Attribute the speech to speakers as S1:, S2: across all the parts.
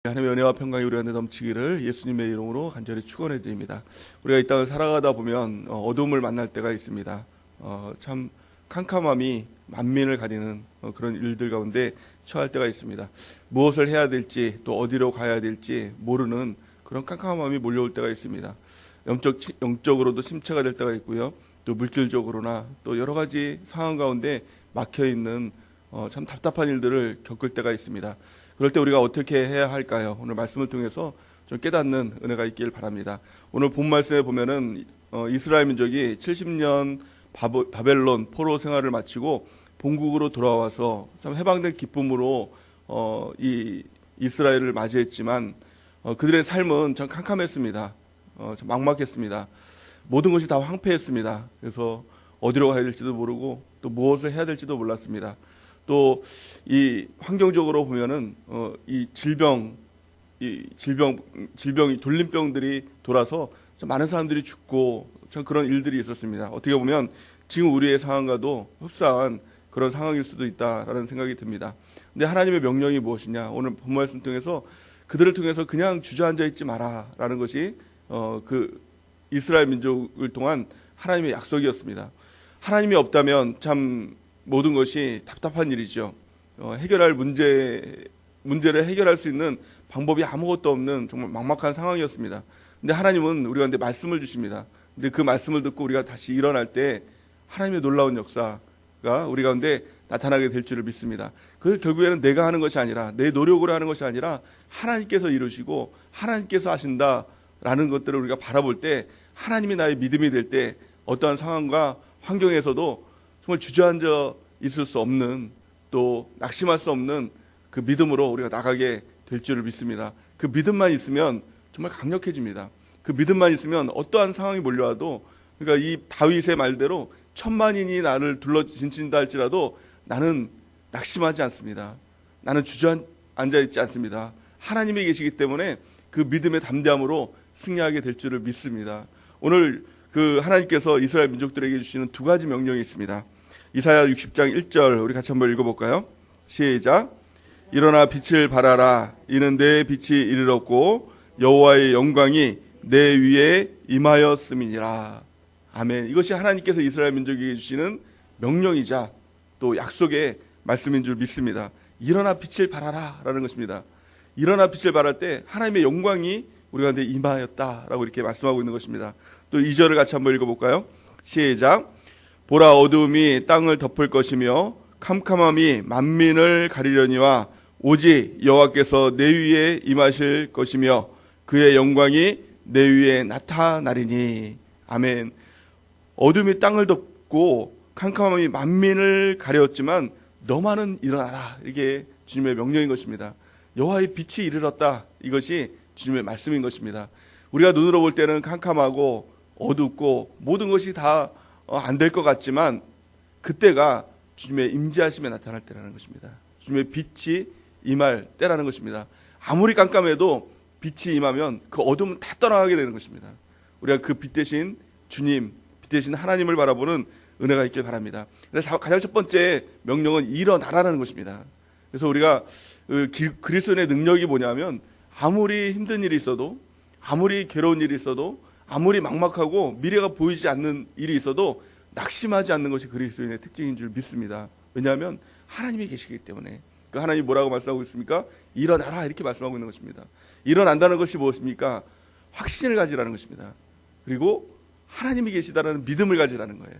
S1: 하나님의 은혜와 평강이 우리 안에 넘치기를 예수님의 이름으로 간절히 축원해 드립니다. 우리가 이 땅을 살아가다 보면 어둠을 만날 때가 있습니다. 참 캄캄함이 만민을 가리는 그런 일들 가운데 처할 때가 있습니다. 무엇을 해야 될지 또 어디로 가야 될지 모르는 그런 캄캄함이 몰려올 때가 있습니다. 영적으로도 심체가 될 때가 있고요. 또 물질적으로나 또 여러 가지 상황 가운데 막혀 있는 참 답답한 일들을 겪을 때가 있습니다. 그럴 때 우리가 어떻게 해야 할까요? 오늘 말씀을 통해서 좀 깨닫는 은혜가 있길 바랍니다. 오늘 본 말씀에 보면은 이스라엘 민족이 70년 바벨론 포로 생활을 마치고 본국으로 돌아와서 참 해방된 기쁨으로 이 이스라엘을 맞이했지만 그들의 삶은 참 캄캄했습니다. 참 막막했습니다. 모든 것이 다 황폐했습니다. 그래서 어디로 가야 될지도 모르고 또 무엇을 해야 될지도 몰랐습니다. 또 이 환경적으로 보면은 이 질병이 돌림병들이 돌아서 참 많은 사람들이 죽고 참 그런 일들이 있었습니다. 어떻게 보면 지금 우리의 상황과도 흡사한 그런 상황일 수도 있다라는 생각이 듭니다. 근데 하나님의 명령이 무엇이냐? 오늘 본 말씀 통해서 그들을 통해서 그냥 주저앉아 있지 마라라는 것이 그 이스라엘 민족을 통한 하나님의 약속이었습니다. 하나님이 없다면 참 모든 것이 답답한 일이죠. 해결할 문제를 해결할 수 있는 방법이 아무것도 없는 정말 막막한 상황이었습니다. 근데 하나님은 우리 가운데 말씀을 주십니다. 근데 그 말씀을 듣고 우리가 다시 일어날 때 하나님의 놀라운 역사가 우리 가운데 나타나게 될 줄을 믿습니다. 그 결국에는 내가 하는 것이 아니라 내 노력으로 하는 것이 아니라 하나님께서 이루시고 하나님께서 하신다라는 것들을 우리가 바라볼 때 하나님이 나의 믿음이 될 때 어떠한 상황과 환경에서도 정말 주저앉아 있을 수 없는 또 낙심할 수 없는 그 믿음으로 우리가 나가게 될 줄을 믿습니다. 그 믿음만 있으면 정말 강력해집니다. 그 믿음만 있으면 어떠한 상황이 몰려와도 그러니까 이 다윗의 말대로 천만인이 나를 둘러진친다 할지라도 나는 낙심하지 않습니다. 나는 주저앉아 있지 않습니다. 하나님이 계시기 때문에 그 믿음의 담대함으로 승리하게 될 줄을 믿습니다. 오늘 그 하나님께서 이스라엘 민족들에게 주시는 두 가지 명령이 있습니다. 이사야 60장 1절 우리 같이 한번 읽어볼까요? 시작. 일어나 빛을 발하라. 이는 내 빛이 이르렀고 여호와의 영광이 내 위에 임하였음이니라. 아멘. 이것이 하나님께서 이스라엘 민족에게 주시는 명령이자 또 약속의 말씀인 줄 믿습니다. 일어나 빛을 발하라 라는 것입니다. 일어나 빛을 발할 때 하나님의 영광이 우리 가운데 임하였다라고 이렇게 말씀하고 있는 것입니다. 또 2절을 같이 한번 읽어볼까요? 시작. 보라, 어두움이 땅을 덮을 것이며 캄캄함이 만민을 가리려니와 오직 여호와께서 내 위에 임하실 것이며 그의 영광이 내 위에 나타나리니. 아멘. 어둠이 땅을 덮고 캄캄함이 만민을 가렸지만 너만은 일어나라. 이게 주님의 명령인 것입니다. 여호와의 빛이 이르렀다. 이것이 주님의 말씀인 것입니다. 우리가 눈으로 볼 때는 캄캄하고 어둡고 모든 것이 다 안 될 것 같지만 그때가 주님의 임재하심에 나타날 때라는 것입니다. 주님의 빛이 임할 때라는 것입니다. 아무리 깜깜해도 빛이 임하면 그 어둠은 다 떠나가게 되는 것입니다. 우리가 그 빛 대신 주님, 빛 대신 하나님을 바라보는 은혜가 있길 바랍니다. 그래서 가장 첫 번째 명령은 일어나라는 것입니다. 그래서 우리가 그리스도의 능력이 뭐냐면 아무리 힘든 일이 있어도 아무리 괴로운 일이 있어도 아무리 막막하고 미래가 보이지 않는 일이 있어도 낙심하지 않는 것이 그리스도인의 특징인 줄 믿습니다. 왜냐하면 하나님이 계시기 때문에. 그 하나님이 뭐라고 말씀하고 있습니까? 일어나라 이렇게 말씀하고 있는 것입니다. 일어난다는 것이 무엇입니까? 확신을 가지라는 것입니다. 그리고 하나님이 계시다는 믿음을 가지라는 거예요.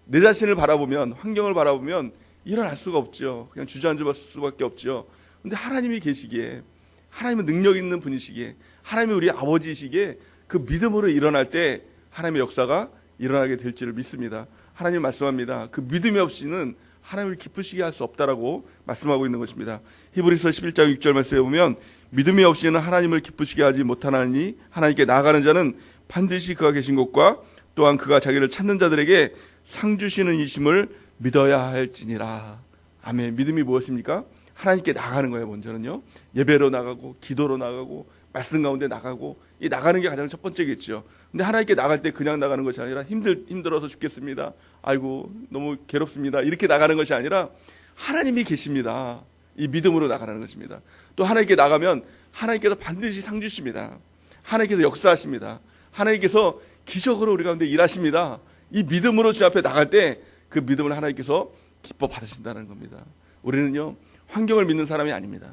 S1: 내 자신을 바라보면 환경을 바라보면 일어날 수가 없죠. 그냥 주저앉을 수밖에 없죠. 그런데 하나님이 계시기에 하나님은 능력 있는 분이시기에 하나님이 우리 아버지이시기에 그 믿음으로 일어날 때 하나님의 역사가 일어나게 될지를 믿습니다. 하나님 말씀합니다. 그 믿음이 없이는 하나님을 기쁘시게 할 수 없다라고 말씀하고 있는 것입니다. 히브리서 11장 6절 말씀에 보면 믿음이 없이는 하나님을 기쁘시게 하지 못하나니 하나님께 나아가는 자는 반드시 그가 계신 곳과 또한 그가 자기를 찾는 자들에게 상 주시는 이심을 믿어야 할지니라. 아멘. 믿음이 무엇입니까? 하나님께 나가는 거예요. 먼저는요. 예배로 나가고 기도로 나가고 말씀 가운데 나가고 이 나가는 게 가장 첫 번째겠죠. 근데 하나님께 나갈 때 그냥 나가는 것이 아니라 힘들어서 죽겠습니다. 아이고 너무 괴롭습니다. 이렇게 나가는 것이 아니라 하나님이 계십니다. 이 믿음으로 나가는 것입니다. 또 하나님께 나가면 하나님께서 반드시 상 주십니다. 하나님께서 역사하십니다. 하나님께서 기적으로 우리 가운데 일하십니다. 이 믿음으로 주 앞에 나갈 때 그 믿음을 하나님께서 기뻐 받으신다는 겁니다. 우리는요, 환경을 믿는 사람이 아닙니다.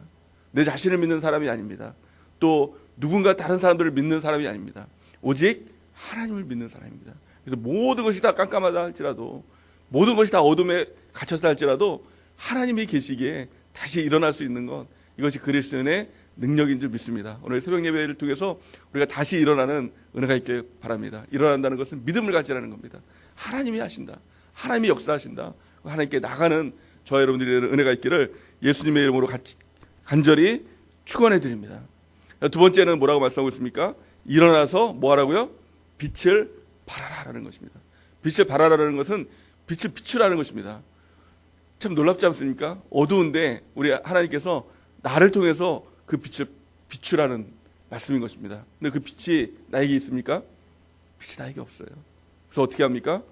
S1: 내 자신을 믿는 사람이 아닙니다. 또 누군가 다른 사람들을 믿는 사람이 아닙니다. 오직 하나님을 믿는 사람입니다. 그래서 모든 것이 다 깜깜하다 할지라도, 모든 것이 다 어둠에 갇혔다 할지라도 하나님이 계시기에 다시 일어날 수 있는 것, 이것이 그리스도인의 능력인 줄 믿습니다. 오늘 새벽 예배를 통해서 우리가 다시 일어나는 은혜가 있길 바랍니다. 일어난다는 것은 믿음을 가지라는 겁니다. 하나님이 하신다, 하나님이 역사하신다, 하나님께 나가는 저와 여러분들이 되는 은혜가 있기를 예수님의 이름으로 간절히 축원해 드립니다. 두 번째는 뭐라고 말씀하고 있습니까? 일어나서 뭐 하라고요? 빛을 발하라라는 것입니다. 빛을 발하라는 것은 빛을 비추라는 것입니다. 참 놀랍지 않습니까? 어두운데 우리 하나님께서 나를 통해서 그 빛을 비추라는 말씀인 것입니다. 근데 그 빛이 나에게 있습니까? 빛이 나에게 없어요. 그래서 어떻게 합니까?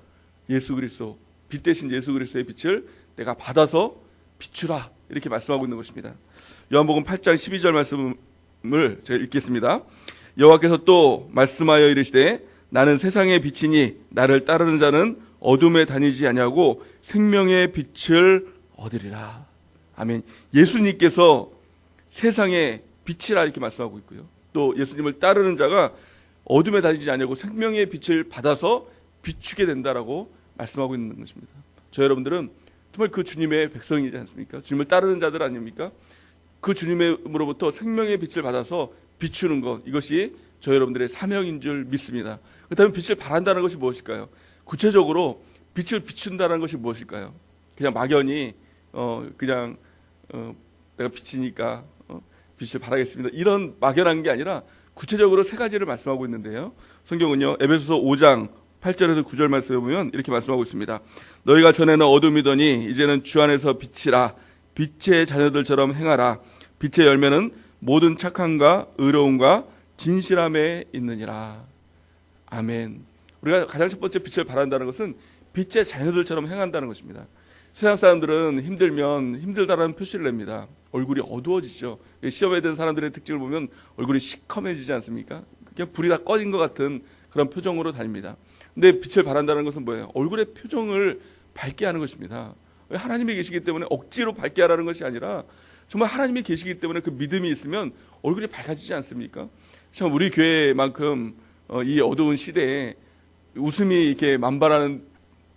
S1: 예수 그리스도, 빛 대신 예수 그리스도의 빛을 내가 받아서 비추라, 이렇게 말씀하고 있는 것입니다. 요한복음 8장 12절 말씀을 제가 읽겠습니다. 여호와께서 또 말씀하여 이르시되 나는 세상의 빛이니 나를 따르는 자는 어둠에 다니지 아니하고 생명의 빛을 얻으리라. 아멘. 예수님께서 세상의 빛이라 이렇게 말씀하고 있고요. 또 예수님을 따르는 자가 어둠에 다니지 아니하고 생명의 빛을 받아서 비추게 된다라고 말씀하고 있는 것입니다. 저 여러분들은 정말 그 주님의 백성이지 않습니까? 주님을 따르는 자들 아닙니까? 그 주님으로부터 생명의 빛을 받아서 비추는 것, 이것이 저 여러분들의 사명인 줄 믿습니다. 그렇다면 빛을 발한다는 것이 무엇일까요? 구체적으로 빛을 비춘다는 것이 무엇일까요? 그냥 막연히 내가 빛이니까 빛을 발하겠습니다, 이런 막연한 게 아니라 구체적으로 세 가지를 말씀하고 있는데요. 성경은요, 에베소서 5장 8절에서 9절 말씀에 보면 이렇게 말씀하고 있습니다. 너희가 전에는 어둠이더니 이제는 주 안에서 빛이라. 빛의 자녀들처럼 행하라. 빛의 열매는 모든 착함과 의로움과 진실함에 있느니라. 아멘. 우리가 가장 첫 번째 빛을 발한다는 것은 빛의 자녀들처럼 행한다는 것입니다. 세상 사람들은 힘들면 힘들다라는 표시를 냅니다. 얼굴이 어두워지죠. 시험에 든 사람들의 특징을 보면 얼굴이 시커매지지 않습니까? 그냥 불이 다 꺼진 것 같은 그런 표정으로 다닙니다. 근데 빛을 발한다는 것은 뭐예요? 얼굴의 표정을 밝게 하는 것입니다. 하나님이 계시기 때문에 억지로 밝게 하라는 것이 아니라 정말 하나님이 계시기 때문에 그 믿음이 있으면 얼굴이 밝아지지 않습니까? 참 우리 교회만큼 이 어두운 시대에 웃음이 이렇게 만발하는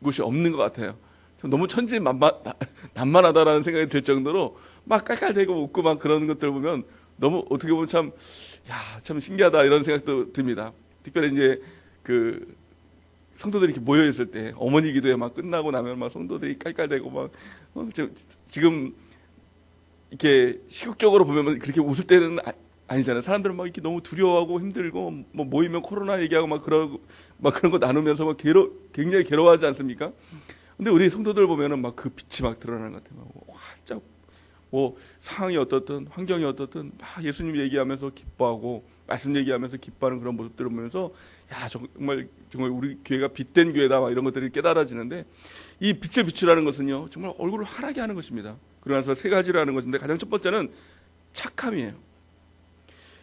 S1: 곳이 없는 것 같아요. 너무 천진난만하다라는 생각이 들 정도로 막 깔깔대고 웃고 막 그런 것들 보면 너무 어떻게 보면 참 신기하다, 이런 생각도 듭니다. 특별히 이제 그 성도들이 이렇게 모여 있을 때 어머니 기도회 막 끝나고 나면 막 성도들이 깔깔대고 막 지금 이렇게 시국적으로 보면 그렇게 웃을 때는 아니잖아요. 사람들은 막 이렇게 너무 두려워하고 힘들고 뭐 모이면 코로나 얘기하고 막 그런 거 나누면서 막 굉장히 괴로워하지 않습니까? 근데 우리 성도들 보면은 막 그 빛이 막 드러나는 것 같아요. 활짝 뭐 상황이 어떻든 환경이 어떻든 막 예수님 얘기하면서 기뻐하고 말씀 얘기하면서 기뻐하는 그런 모습들을 보면서 야, 정말 우리 교회가 빛된 교회다, 막 이런 것들이 깨달아지는데, 이 빛을 비추라는 것은요 정말 얼굴을 환하게 하는 것입니다. 그러면서 세 가지를 하는 것인데 가장 첫 번째는 착함이에요.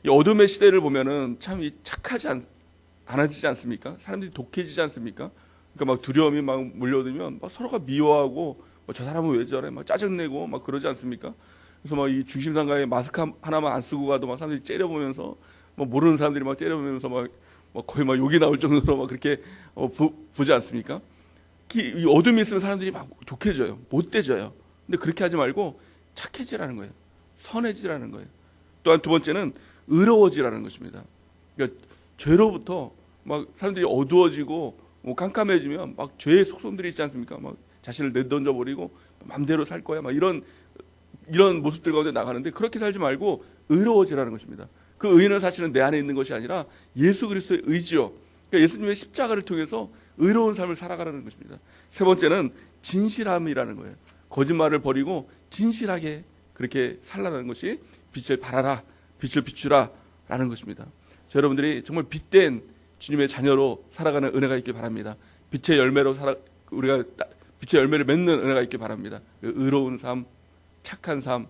S1: 이 어둠의 시대를 보면은 참 착하지 않아지지 않습니까? 사람들이 독해지지 않습니까? 그러니까 막 두려움이 막 몰려들면 막 서로가 미워하고 저 사람은 왜 저래, 막 짜증내고 막 그러지 않습니까? 그래서 막 이 중심상가에 마스크 하나만 안 쓰고 가도 막 사람들이 째려보면서, 뭐 모르는 사람들이 막 째려보면서 막 거의 막 욕이 나올 정도로 막 그렇게 보지 않습니까? 이 어둠이 있으면 사람들이 막 독해져요, 못돼져요. 근데 그렇게 하지 말고 착해지라는 거예요. 선해지라는 거예요. 또한 두 번째는 의로워지라는 것입니다. 그러니까 죄로부터 막 사람들이 어두워지고 뭐 깜깜해지면 막 죄의 속성들이 있지 않습니까? 막 자신을 내던져 버리고 마음대로 살 거야, 막 이런 모습들 가운데 나가는데, 그렇게 살지 말고 의로워지라는 것입니다. 그 의는 사실은 내 안에 있는 것이 아니라 예수 그리스도의 의지요. 그러니까 예수님의 십자가를 통해서 의로운 삶을 살아가라는 것입니다. 세 번째는 진실함이라는 거예요. 거짓말을 버리고 진실하게 그렇게 살라는 것이 빛을 발하라, 빛을 비추라 라는 것입니다. 여러분들이 정말 빛된 주님의 자녀로 살아가는 은혜가 있길 바랍니다. 빛의 열매로 우리가 빛의 열매를 맺는 은혜가 있길 바랍니다. 의로운 삶, 착한 삶,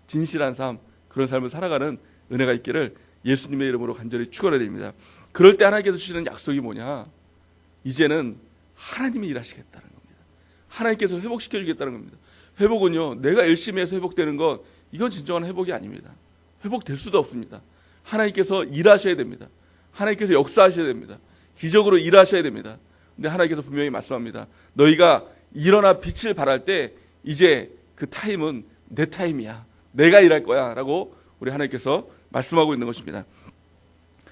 S1: 진실한 삶, 그런 삶을 살아가는 은혜가 있기를 예수님의 이름으로 간절히 축원해 드립니다. 그럴 때 하나님께서 주시는 약속이 뭐냐? 이제는 하나님이 일하시겠다는 겁니다. 하나님께서 회복시켜 주겠다는 겁니다. 회복은요, 내가 열심히 해서 회복되는 것, 이건 진정한 회복이 아닙니다. 회복될 수도 없습니다. 하나님께서 일하셔야 됩니다. 하나님께서 역사하셔야 됩니다. 기적으로 일하셔야 됩니다. 근데 하나님께서 분명히 말씀합니다. 너희가 일어나 빛을 발할 때 이제 그 타임은 내 타임이야. 내가 일할 거야 라고 우리 하나님께서 말씀하고 있는 것입니다.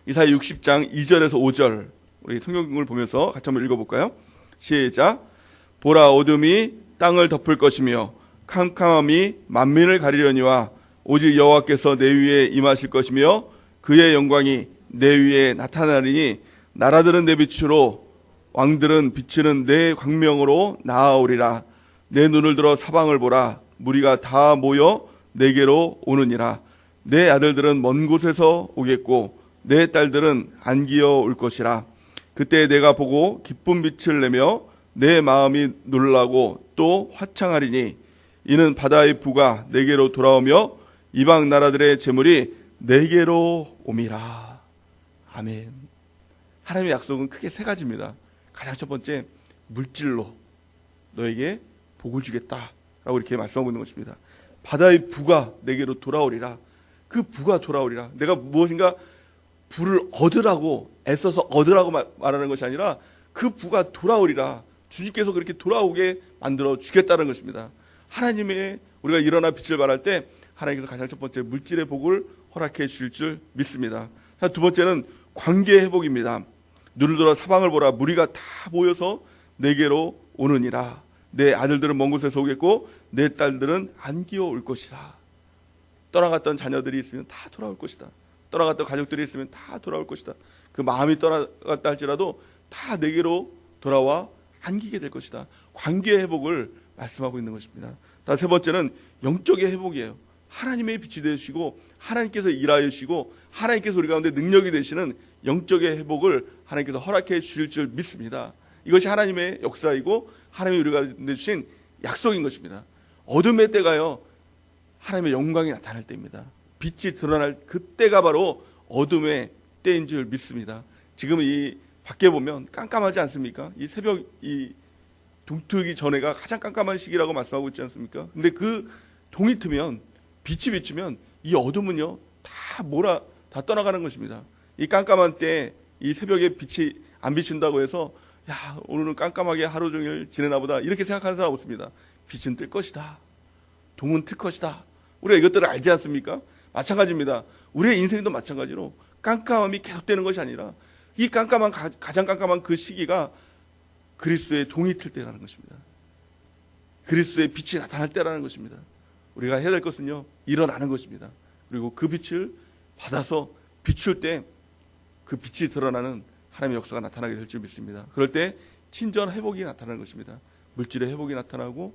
S1: 이사야 60장 2절에서 5절 우리 성경을 보면서 같이 한번 읽어볼까요? 시작. 보라, 어둠이 땅을 덮을 것이며 캄캄함이 만민을 가리려니와 오직 여호와께서 내 위에 임하실 것이며 그의 영광이 내 위에 나타나리니 나라들은 내 빛으로 왕들은 비치는 내 광명으로 나아오리라. 내 눈을 들어 사방을 보라. 무리가 다 모여 내게로 오느니라. 내 아들들은 먼 곳에서 오겠고 내 딸들은 안기어 올 것이라. 그때 내가 보고 기쁜 빛을 내며 내 마음이 놀라고 또 화창하리니 이는 바다의 부가 내게로 돌아오며 이방 나라들의 재물이 내게로 옴이라. 아멘. 하나님의 약속은 크게 세 가지입니다. 가장 첫 번째, 물질로 너에게 복을 주겠다라고 이렇게 말씀하고 있는 것입니다. 바다의 부가 내게로 돌아오리라. 그 부가 돌아오리라. 내가 무엇인가 부를 얻으라고 애써서 얻으라고 말하는 것이 아니라 그 부가 돌아오리라. 주님께서 그렇게 돌아오게 만들어 주겠다는 것입니다. 하나님의 우리가 일어나 빛을 발할 때 하나님께서 가장 첫 번째 물질의 복을 허락해 주실 줄 믿습니다. 자, 두 번째는 관계 회복입니다. 눈을 들어 사방을 보라. 무리가 다 모여서 내게로 오느니라. 내 아들들은 먼 곳에서 오겠고 내 딸들은 안기어 올 것이라. 떠나갔던 자녀들이 있으면 다 돌아올 것이다. 떠나갔던 가족들이 있으면 다 돌아올 것이다. 그 마음이 떠나갔다 할지라도 다 내게로 돌아와 안기게 될 것이다. 관계의 회복을 말씀하고 있는 것입니다. 세 번째는 영적의 회복이에요. 하나님의 빛이 되시고 하나님께서 일하여 주시고 하나님께서 우리 가운데 능력이 되시는 영적의 회복을 하나님께서 허락해 주실 줄 믿습니다. 이것이 하나님의 역사이고 하나님이 우리 가운데 주신 약속인 것입니다. 어둠의 때가요, 하나님의 영광이 나타날 때입니다. 빛이 드러날 그때가 바로 어둠의 때인 줄 믿습니다. 지금 이 밖에 보면 깜깜하지 않습니까? 이 새벽 이 동트기 전에가 가장 깜깜한 시기라고 말씀하고 있지 않습니까? 근데 그 동이 트면 빛이 비추면 이 어둠은요 다 떠나가는 것입니다. 이 깜깜한 때 이 새벽에 빛이 안 비친다고 해서 야, 오늘은 깜깜하게 하루 종일 지내나 보다 이렇게 생각하는 사람 없습니다. 빛은 뜰 것이다. 동은 틀 것이다. 우리가 이것들을 알지 않습니까? 마찬가지입니다. 우리의 인생도 마찬가지로 깜깜함이 계속되는 것이 아니라 이 깜깜한 가장 깜깜한 그 시기가 그리스도의 동이 틀 때라는 것입니다. 그리스도의 빛이 나타날 때라는 것입니다. 우리가 해야 될 것은요, 일어나는 것입니다. 그리고 그 빛을 받아서 비출 때 그 빛이 드러나는 하나님의 역사가 나타나게 될 줄 믿습니다. 그럴 때 친전 회복이 나타나는 것입니다. 물질의 회복이 나타나고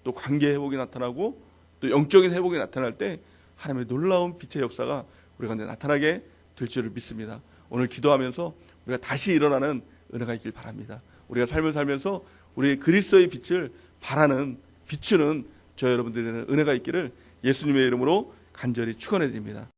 S1: 또 관계 회복이 나타나고 또 영적인 회복이 나타날 때 하나님의 놀라운 빛의 역사가 우리 가운데 나타나게 될 줄을 믿습니다. 오늘 기도하면서 우리가 다시 일어나는 은혜가 있길 바랍니다. 우리가 삶을 살면서 우리 그리스도의 빛을 바라는 비추는 저 여러분들에게는 은혜가 있기를 예수님의 이름으로 간절히 축원해 드립니다.